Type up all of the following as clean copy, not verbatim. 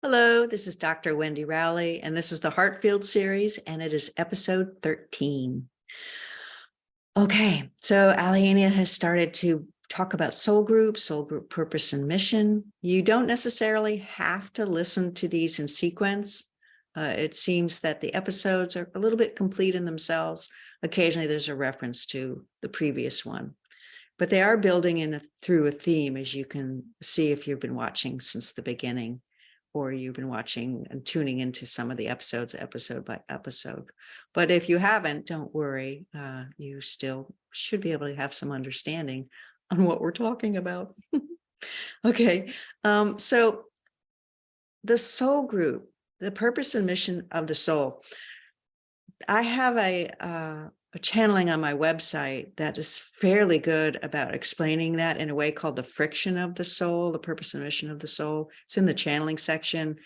Hello, this is Dr. Wendy Rowley, and this is the Heartfield series, and it is episode 13. Okay, so Aliania has started to talk about soul group purpose and mission. You don't necessarily have to listen to these in sequence. It seems that the episodes are a little bit complete in themselves. Occasionally there's a reference to the previous one, but they are building in through a theme, as you can see if you've been watching since the beginning, or you've been watching and tuning into some of the episodes episode by episode. But if you haven't, don't worry. You still should be able to have some understanding on what we're talking about. Okay. So the soul group, the purpose and mission of the soul. I have a channeling on my website that is fairly good about explaining that in a way called the friction of the soul, the purpose and mission of the soul. It's in the channeling section.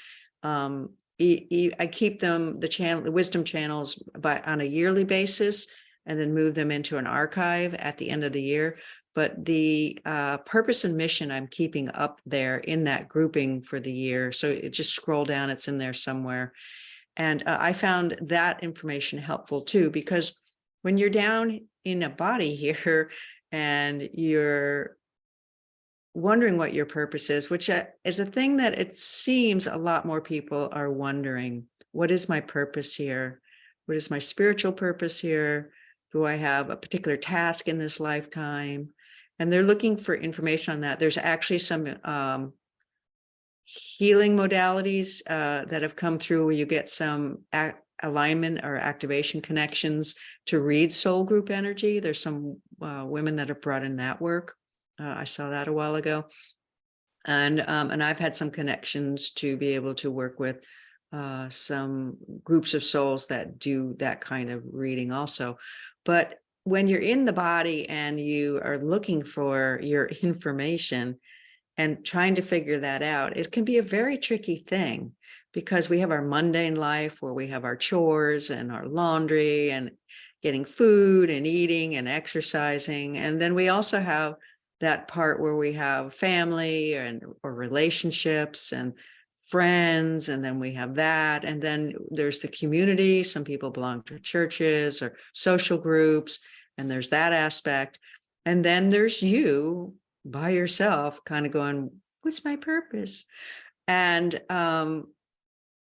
I keep them, the wisdom channels, on a yearly basis, and then move them into an archive at the end of the year. But the purpose and mission I'm keeping up there in that grouping for the year. So it just scroll down, it's in there somewhere. And I found that information helpful too, because when you're down in a body here and you're wondering what your purpose is, which is a thing that it seems a lot more people are wondering. What is my purpose here? What is my spiritual purpose here? Do I have a particular task in this lifetime? And they're looking for information on that. There's actually some healing modalities that have come through where you get some alignment or activation connections to read soul group energy. There's some women that have brought in that work. I saw that a while ago. And I've had some connections to be able to work with some groups of souls that do that kind of reading also. But when you're in the body and you are looking for your information and trying to figure that out, it can be a very tricky thing, because we have our mundane life where we have our chores and our laundry and getting food and eating and exercising. And then we also have that part where we have family or relationships and friends. And then we have that. And then there's the community. Some people belong to churches or social groups, and there's that aspect. And then there's you by yourself, kind of going, what's my purpose? And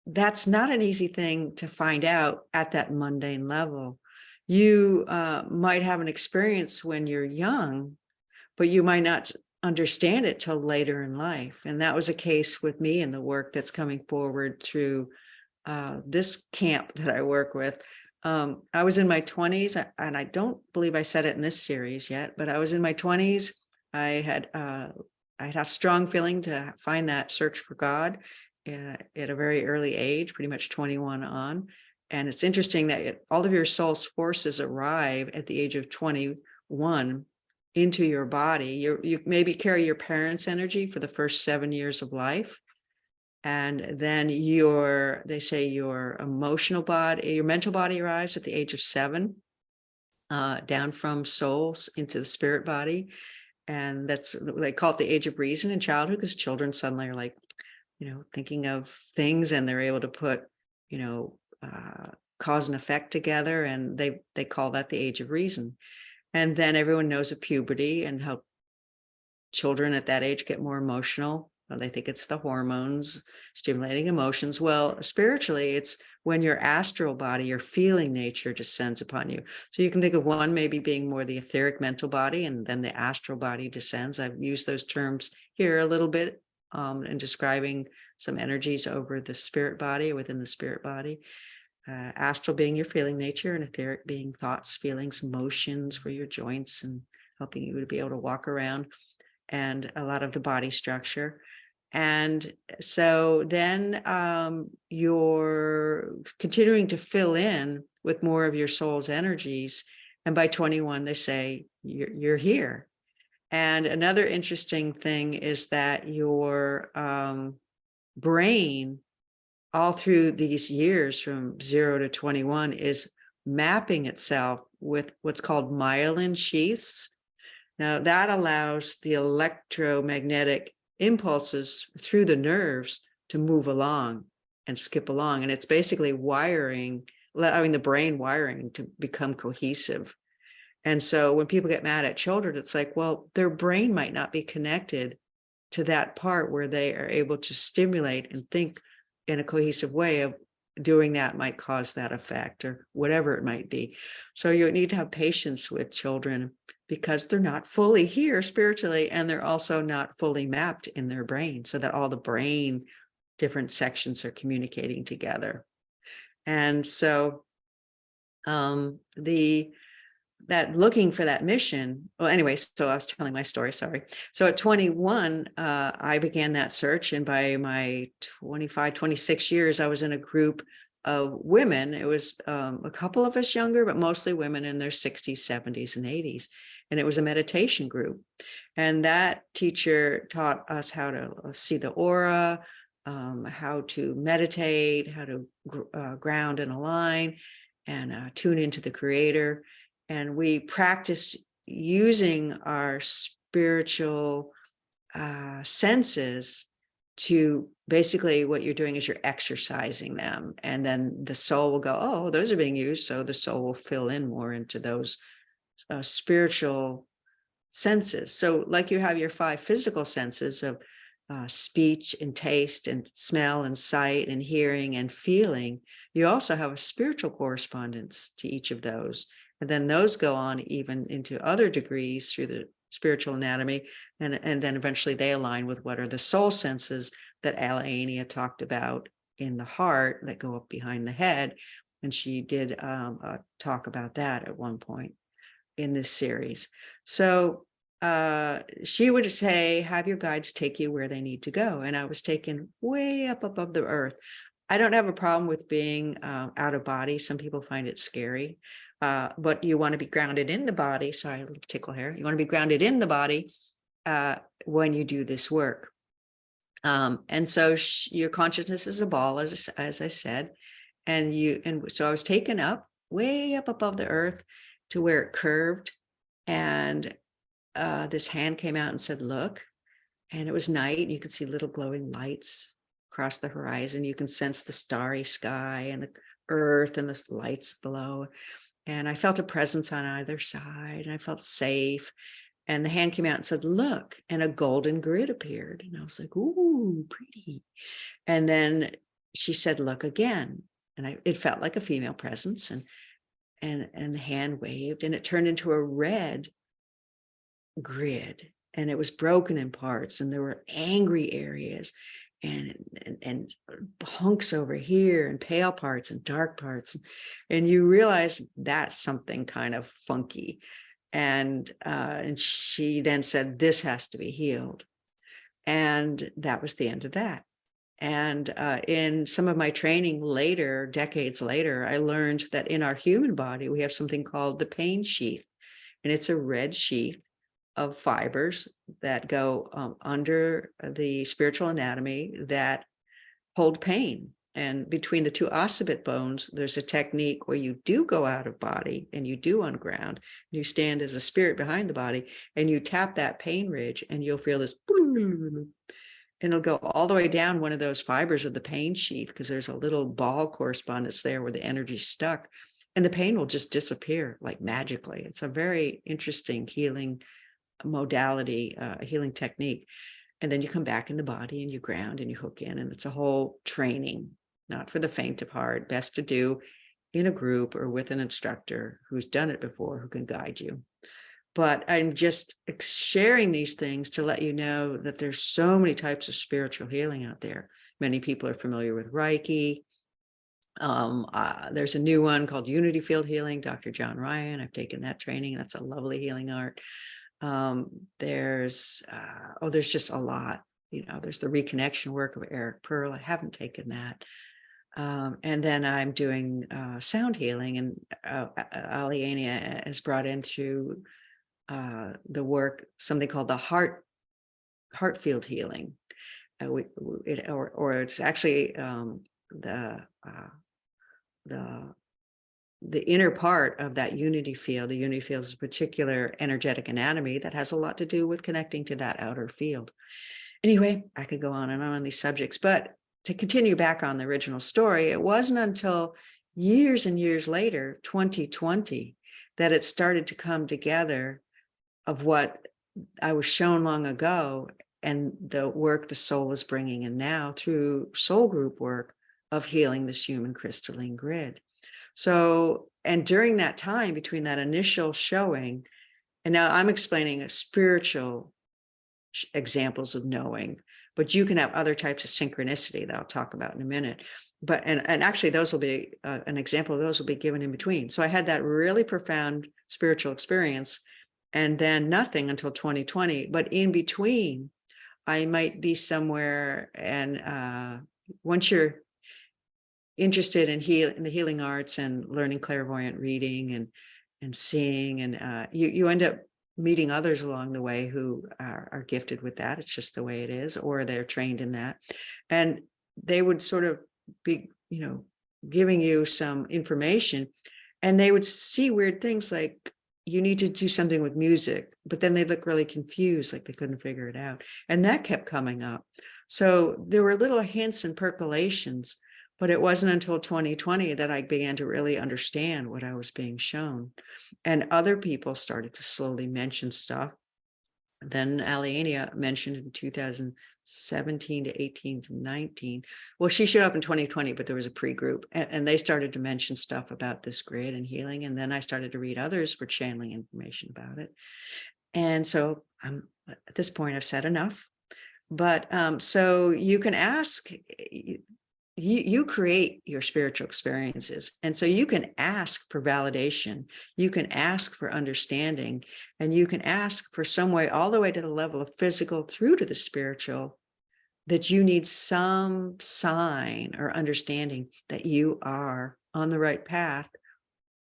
that's not an easy thing to find out at that mundane level. You might have an experience when you're young, but you might not understand it till later in life. And that was a case with me in the work that's coming forward through this camp that I work with. I was in my 20s, and I don't believe I said it in this series yet, but I was in my 20s. I had a strong feeling to find that search for God at a very early age, pretty much 21 on. And it's interesting that all of your soul's forces arrive at the age of 21 into your body. You maybe carry your parents' energy for the first 7 years of life. And then they say your emotional body, your mental body arrives at the age of 7, down from souls into the spirit body. And they call it the age of reason in childhood, because children suddenly are like, thinking of things, and they're able to put, cause and effect together. And they call that the age of reason. And then everyone knows of puberty and how children at that age get more emotional. They think it's the hormones stimulating emotions. Well, spiritually, it's when your astral body, your feeling nature, descends upon you. So you can think of one maybe being more the etheric mental body, and then the astral body descends. I've used those terms here a little bit in describing some energies over the spirit body, within the spirit body. Astral being your feeling nature, and etheric being thoughts, feelings, motions for your joints and helping you to be able to walk around, and a lot of the body structure. And so then you're continuing to fill in with more of your soul's energies. And by 21, they say you're here. And another interesting thing is that your brain, all through these years from 0 to 21, is mapping itself with what's called myelin sheaths. Now, that allows the electromagnetic impulses through the nerves to to move along and skip along. And it's basically wiring, allowing the brain wiring to become cohesive. And so when people get mad at children, it's like, well, their brain might not be connected to that part where they are able to stimulate and think in a cohesive way. Of doing that might cause that effect or whatever it might be. So you need to have patience with children because they're not fully here spiritually, and they're also not fully mapped in their brain so that all the brain different sections are communicating together. And so that looking for that mission. Well, anyway, so I was telling my story, sorry. So at 21, I began that search. And by my 25, 26 years, I was in a group of women. It was a couple of us younger, but mostly women in their 60s, 70s, and 80s. And it was a meditation group. And that teacher taught us how to see the aura, how to meditate, how to ground and align, and tune into the creator. And we practiced using our spiritual senses to basically, what you're doing is you're exercising them. And then the soul will go, oh, those are being used. So the soul will fill in more into those spiritual senses. So like you have your 5 physical senses of speech and taste and smell and sight and hearing and feeling, you also have a spiritual correspondence to each of those. And then those go on even into other degrees through the spiritual anatomy. And then eventually they align with what are the soul senses that Alayania talked about in the heart that go up behind the head. And she did a talk about that at one point in this series. So she would say, have your guides take you where they need to go. And I was taken way up above the earth. I don't have a problem with being out of body. Some people find it scary. But you want to be grounded in the body. Sorry, a little tickle here. You want to be grounded in the body when you do this work. And so your consciousness is a ball, as I said, and so I was taken up way up above the earth to where it curved, and this hand came out and said, "Look," and it was night. And you could see little glowing lights across the horizon. You can sense the starry sky and the earth and the lights below. And I felt a presence on either side, and I felt safe. And the hand came out and said, "Look," and a golden grid appeared. And I was like, "Ooh, pretty." And then she said, "Look again." And it felt like a female presence, and the hand waved, and it turned into a red grid, and it was broken in parts, and there were angry areas and hunks over here, and pale parts and dark parts. And you realize that's something kind of funky. And she then said, "This has to be healed." And that was the end of that. And in some of my training later, decades later, I learned that in our human body, we have something called the pain sheath. And it's a red sheath of fibers that go under the spiritual anatomy that hold pain. And between the 2 occiput bones, there's a technique where you do go out of body and you do unground. You stand as a spirit behind the body, and you tap that pain ridge, and you'll feel this, and it'll go all the way down one of those fibers of the pain sheath, because there's a little ball correspondence there where the energy's stuck, and the pain will just disappear like magically. It's a very interesting healing modality, a healing technique. And then you come back in the body and you ground and you hook in, and it's a whole training, not for the faint of heart, best to do in a group or with an instructor who's done it before, who can guide you. But I'm just sharing these things to let you know that there's so many types of spiritual healing out there. Many people are familiar with Reiki. There's a new one called Unity Field Healing, Dr. John Ryan. I've taken that training. That's a lovely healing art. There's just a lot, there's the reconnection work of Eric Pearl. I haven't taken that. And then I'm doing sound healing, and Alayania has brought into the work something called the heart field healing. It's actually the inner part of that unity field. The unity field is a particular energetic anatomy that has a lot to do with connecting to that outer field. Anyway, I could go on and on these subjects, but to continue back on the original story, it wasn't until years and years later, 2020, that it started to come together of what I was shown long ago and the work the soul is bringing in now through soul group work of healing this human crystalline grid. So, and during that time between that initial showing, and now I'm explaining a spiritual examples of knowing, but you can have other types of synchronicity that I'll talk about in a minute. But, and actually those will be, an example of those will be given in between. So I had that really profound spiritual experience and then nothing until 2020, but in between, I might be somewhere. And once you're interested in the healing arts and learning clairvoyant reading and seeing, and you end up meeting others along the way who are gifted with that. It's just the way it is, or they're trained in that. And they would sort of be, giving you some information, and they would see weird things like, you need to do something with music, but then they'd look really confused, like they couldn't figure it out. And that kept coming up. So there were little hints and percolations, but it wasn't until 2020 that I began to really understand what I was being shown. And other people started to slowly mention stuff. Then Aliania mentioned in 2017 to 18 to 19. Well, she showed up in 2020, but there was a pre-group, and they started to mention stuff about this grid and healing. And then I started to read others for channeling information about it. And so at this point, I've said enough. But so you can ask, you create your spiritual experiences. And so you can ask for validation, you can ask for understanding, and you can ask for some way, all the way to the level of physical through to the spiritual, that you need some sign or understanding that you are on the right path,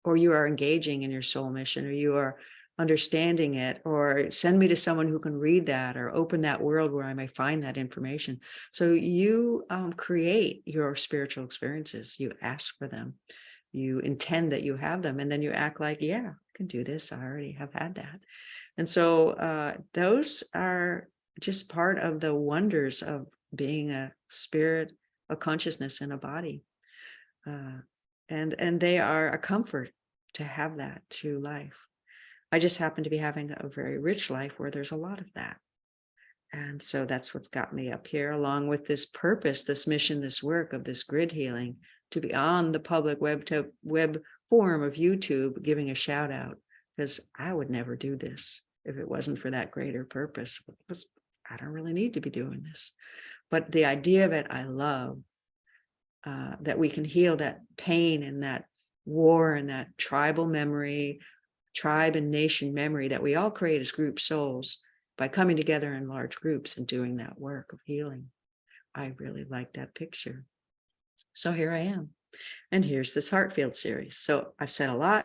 or you are engaging in your soul mission, or you are understanding it, or send me to someone who can read that, or open that world where I may find that information. So you create your spiritual experiences, you ask for them, you intend that you have them, and then you act like, yeah, I can do this, I already have had that. And so those are just part of the wonders of being a spirit, a consciousness in a body. And they are a comfort to have that through life. I just happen to be having a very rich life where there's a lot of that. And so that's what's got me up here, along with this purpose, this mission, this work of this grid healing, to be on the public web forum of YouTube, giving a shout out, because I would never do this if it wasn't for that greater purpose. Because I don't really need to be doing this. But the idea of it, I love, that we can heal that pain and that war and that tribal memory, tribe and nation memory that we all create as group souls by coming together in large groups and doing that work of healing. I really like that picture. So here I am. And here's this Heartfield series. So I've said a lot.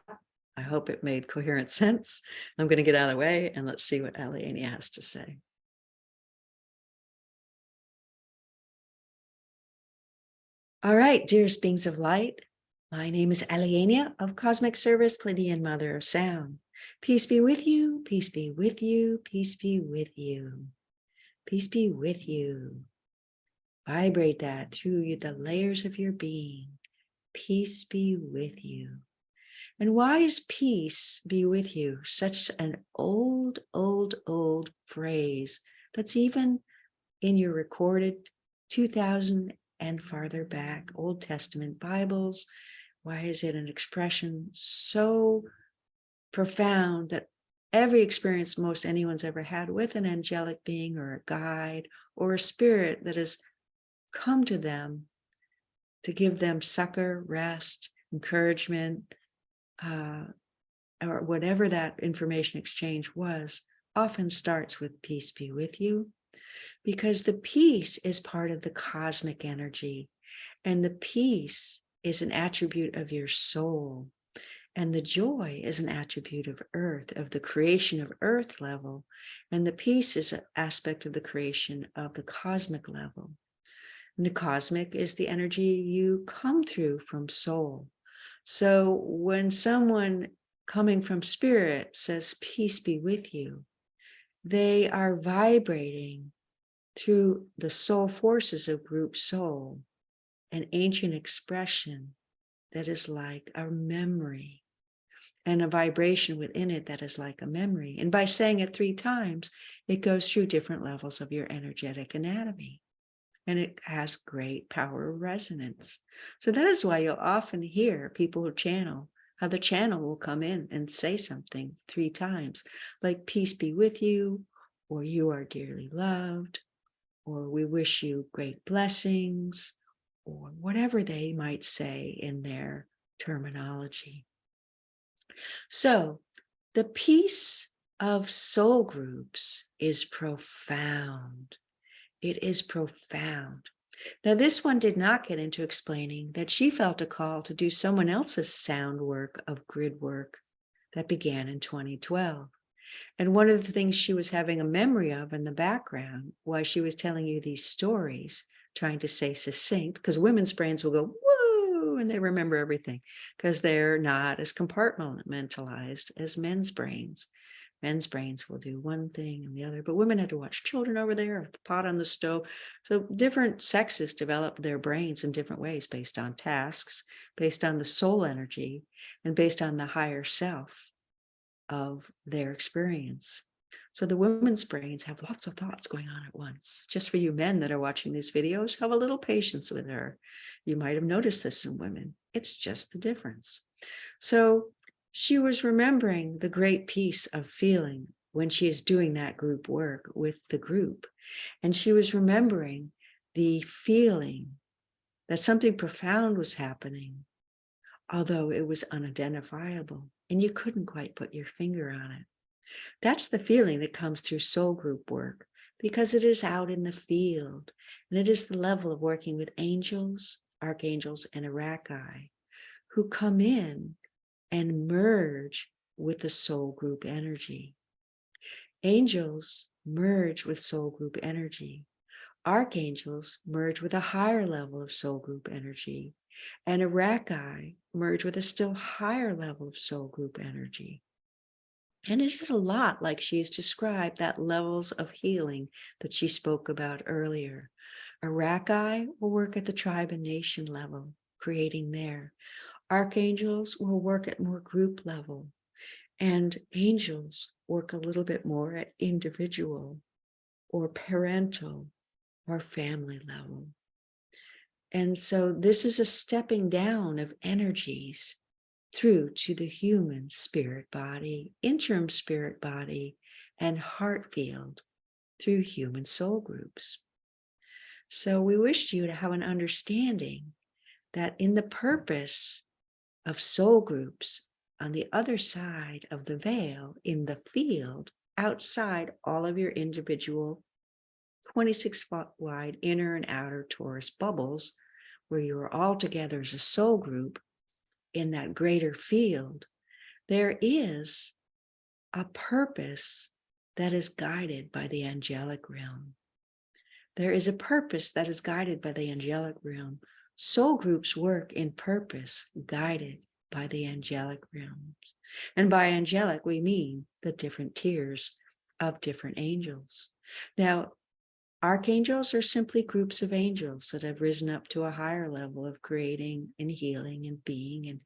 I hope it made coherent sense. I'm going to get out of the way and let's see what Aliania has to say. All right, dearest beings of light. My name is Aliania of Cosmic Service, Pleiadian Mother of Sound. Peace be with you, peace be with you, peace be with you, peace be with you. Vibrate that through the layers of your being. Peace be with you. And why is peace be with you such an old phrase that's even in your recorded 2000 and farther back Old Testament Bibles? Why is it an expression so profound that every experience most anyone's ever had with an angelic being or a guide or a spirit that has come to them to give them succor, rest, encouragement, or whatever that information exchange was, often starts with peace be with you, because the peace is part of the cosmic energy, and the peace is an attribute of your soul, and the joy is an attribute of earth, of the creation of earth level, and the peace is an aspect of the creation of the cosmic level. And the cosmic is the energy you come through from soul. So when someone coming from spirit says, peace be with you, they are vibrating through the soul forces of group soul, an ancient expression that is like a memory and a vibration within it that is like a memory. And by saying it 3 times, it goes through different levels of your energetic anatomy. And it has great power of resonance. So that is why you'll often hear people who channel, how the channel will come in and say something 3 times, like peace be with you, or you are dearly loved, or we wish you great blessings, or whatever they might say in their terminology. So the peace of soul groups is profound. It is profound. Now, this one did not get into explaining that she felt a call to do someone else's sound work of grid work that began in 2012. And one of the things she was having a memory of in the background while she was telling you these stories, trying to say succinct, because women's brains will go, woo, and they remember everything because they're not as compartmentalized as men's brains. Men's brains will do one thing and the other, but women had to watch children over there, the pot on the stove. So different sexes develop their brains in different ways based on tasks, based on the soul energy, and based on the higher self of their experience. So the women's brains have lots of thoughts going on at once. Just for you men that are watching these videos, have a little patience with her. You might have noticed this in women. It's just the difference. So she was remembering the great peace of feeling when she is doing that group work with the group. And she was remembering the feeling that something profound was happening, although it was unidentifiable and you couldn't quite put your finger on it. That's the feeling that comes through soul group work because it is out in the field, and it is the level of working with angels, archangels, and Arachai who come in and merge with the soul group energy. Angels merge with soul group energy. Archangels merge with a higher level of soul group energy. And Arachai merge with a still higher level of soul group energy. And it is a lot like she has described that levels of healing that she spoke about earlier. Arachai will work at the tribe and nation level, creating there. Archangels will work at more group level, and angels work a little bit more at individual or parental or family level. And so this is a stepping down of energies through to the human spirit body, interim spirit body, and heart field through human soul groups. So we wished you to have an understanding that in the purpose of soul groups on the other side of the veil, in the field, outside all of your individual 26-foot wide inner and outer torus bubbles, where you are all together as a soul group in that greater field, there is a purpose that is guided by the angelic realm. There is a purpose that is guided by the angelic realm. Soul groups work in purpose guided by the angelic realms. And by angelic, we mean the different tiers of different angels. Now, archangels are simply groups of angels that have risen up to a higher level of creating and healing and being and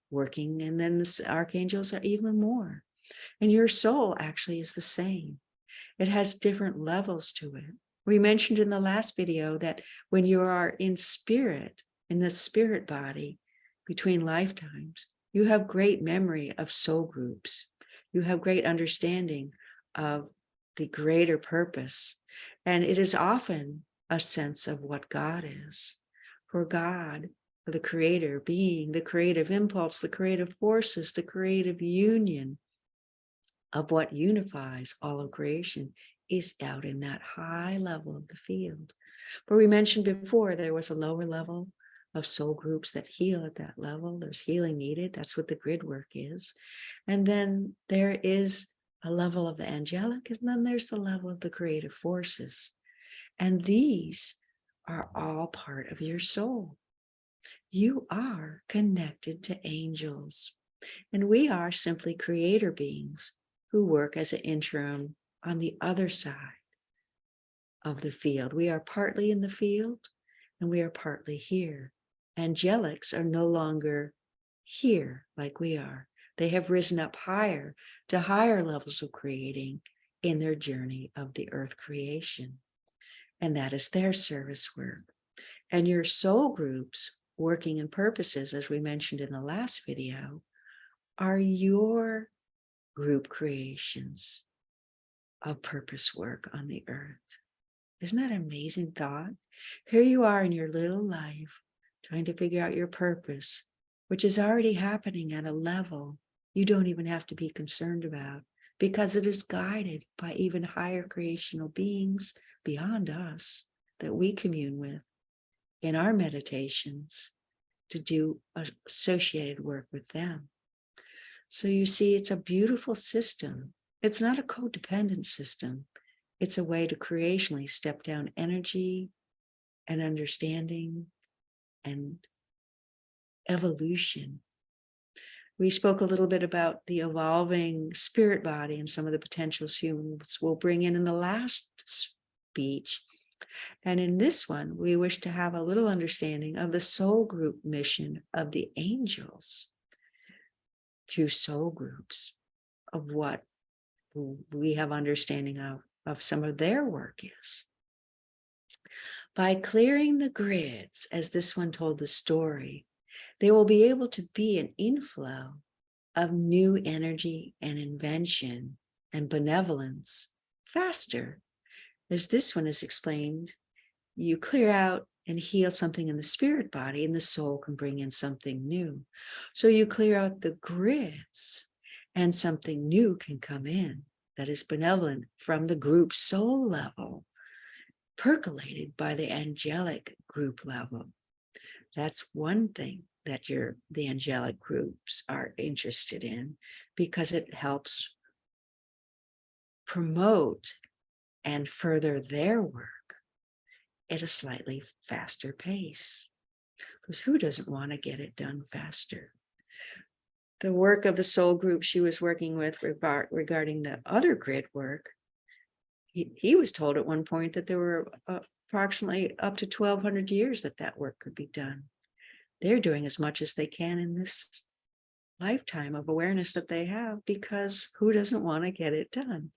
working. And then the archangels are even more. And your soul actually is the same. It has different levels to it. We mentioned in the last video that when you are in spirit, in the spirit body, between lifetimes, you have great memory of soul groups. You have great understanding of the greater purpose. And it is often a sense of what God is. For God, for the creator being, the creative impulse, the creative forces, the creative union of what unifies all of creation is out in that high level of the field. But we mentioned before, there was a lower level of soul groups that heal at that level. There's healing needed. That's what the grid work is. And then there is a level of the angelic, and then there's the level of the creative forces. And these are all part of your soul. You are connected to angels. And we are simply creator beings who work as an interim on the other side of the field. We are partly in the field and we are partly here. Angelics are no longer here like we are. They have risen up higher to higher levels of creating in their journey of the earth creation. And that is their service work. And your soul groups working in purposes, as we mentioned in the last video, are your group creations of purpose work on the earth. Isn't that an amazing thought? Here you are in your little life, trying to figure out your purpose, which is already happening at a level you don't even have to be concerned about, because it is guided by even higher creational beings beyond us that we commune with in our meditations to do associated work with them. So you see, it's a beautiful system. It's not a codependent system. It's a way to creationally step down energy and understanding and evolution. We spoke a little bit about the evolving spirit body and some of the potentials humans will bring in the last speech. And in this one, we wish to have a little understanding of the soul group mission of the angels through soul groups, of what we have understanding of some of their work is. By clearing the grids, as this one told the story, there will be able to be an inflow of new energy and invention and benevolence faster. As this one is explained, you clear out and heal something in the spirit body, and the soul can bring in something new. So you clear out the grids, and something new can come in that is benevolent from the group soul level, percolated by the angelic group level. That's one thing that the angelic groups are interested in, because it helps promote and further their work at a slightly faster pace. Because who doesn't want to get it done faster? The work of the soul group she was working with regarding the other grid work, he was told at one point that there were approximately up to 1,200 years that work could be done. They're doing as much as they can in this lifetime of awareness that they have, because who doesn't want to get it done?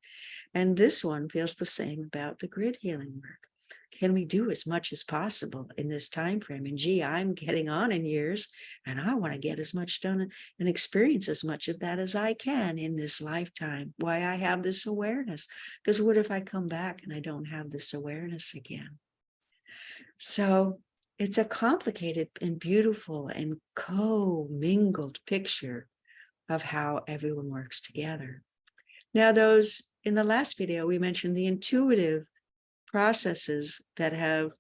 And this one feels the same about the grid healing work. Can we do as much as possible in this time frame? And gee, I'm getting on in years, and I want to get as much done and experience as much of that as I can in this lifetime. Why I have this awareness? Because what if I come back and I don't have this awareness again? So it's a complicated and beautiful and co-mingled picture of how everyone works together. Now, those in the last video, we mentioned the intuitive processes that have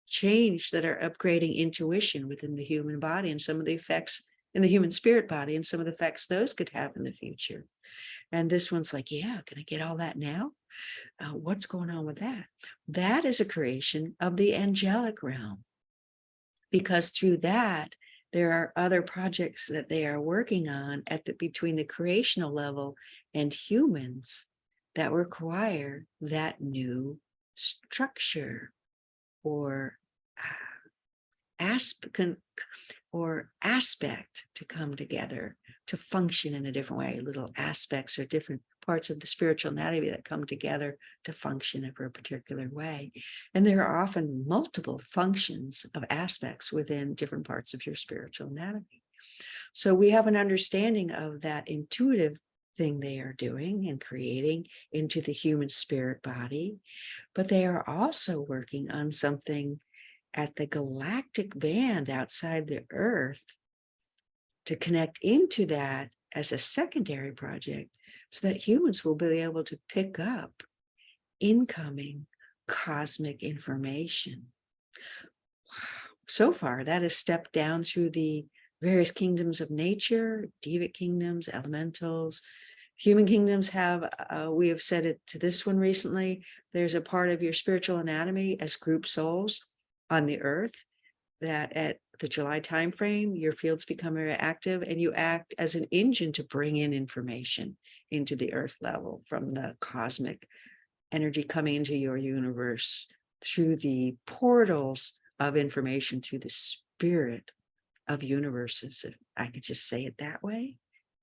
changed, that are upgrading intuition within the human body, and some of the effects in the human spirit body, and some of the effects those could have in the future. And this one's like, yeah, can I get all that now? What's going on with that? That is a creation of the angelic realm, because through that, there are other projects that they are working on between the creational level and humans that require that new structure or aspect to come together to function in a different way. Little aspects or different parts of the spiritual anatomy that come together to function in a particular way. And there are often multiple functions of aspects within different parts of your spiritual anatomy. So we have an understanding of that intuitive thing they are doing and creating into the human spirit body, but they are also working on something at the galactic band outside the earth to connect into that as a secondary project, so that humans will be able to pick up incoming cosmic information. Wow. So far, that has stepped down through the various kingdoms of nature, devic kingdoms, elementals. Human kingdoms have, we have said it to this one recently, there's a part of your spiritual anatomy as group souls on the earth that at the July timeframe, your fields become very active, and you act as an engine to bring in information into the earth level from the cosmic energy coming into your universe through the portals of information, through the spirit of universes, if I could just say it that way,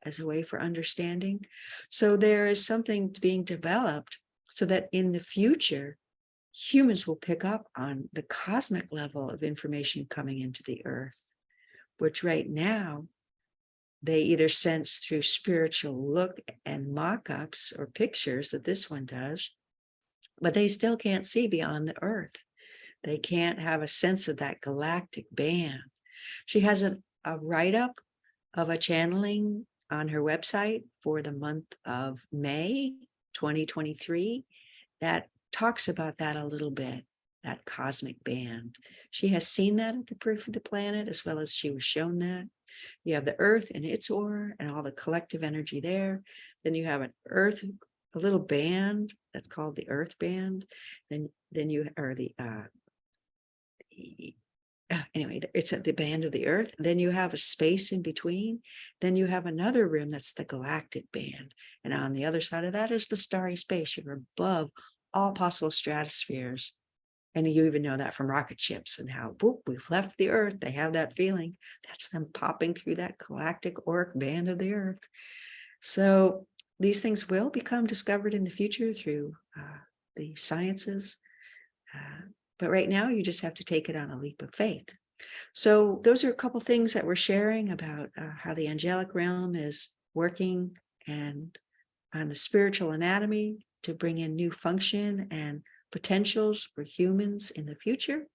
as a way for understanding. So there is something being developed so that in the future, humans will pick up on the cosmic level of information coming into the earth, which right now they either sense through spiritual look and mock-ups or pictures that this one does, but they still can't see beyond the earth. They can't have a sense of that galactic band. She has a write-up of a channeling on her website for the month of May 2023 that talks about that a little bit, that cosmic band. She has seen that at the proof of the planet, as well as she was shown that. You have the earth and its aura and all the collective energy there. Then you have an earth, a little band that's called the earth band. Then you are anyway, it's at the band of the earth. Then you have a space in between. Then you have another room that's the galactic band. And on the other side of that is the starry space. You're above all possible stratospheres. And you even know that from rocket ships and how, boop, we've left the earth. They have that feeling. That's them popping through that galactic auric band of the earth. So these things will become discovered in the future through the sciences. But right now, you just have to take it on a leap of faith. So those are a couple things that we're sharing about how the angelic realm is working and on the spiritual anatomy to bring in new function and potentials for humans in the future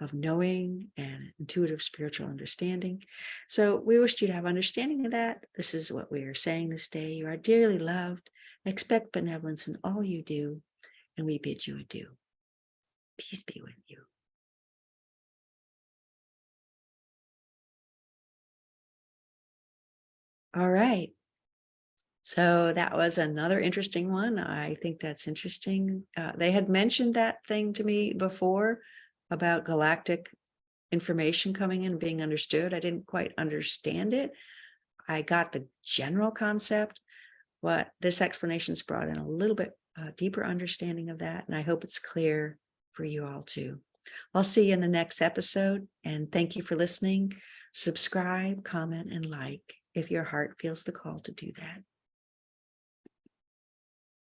of knowing and intuitive spiritual understanding. So we wish you to have understanding of that. This is what we are saying this day. You are dearly loved. Expect benevolence in all you do, and we bid you adieu. Peace be with you. All right. So that was another interesting one. I think that's interesting. They had mentioned that thing to me before about galactic information coming in and being understood. I didn't quite understand it. I got the general concept, but this explanation's brought in a little bit deeper understanding of that. And I hope it's clear for you all too. I'll see you in the next episode. And thank you for listening. Subscribe, comment, and like if your heart feels the call to do that.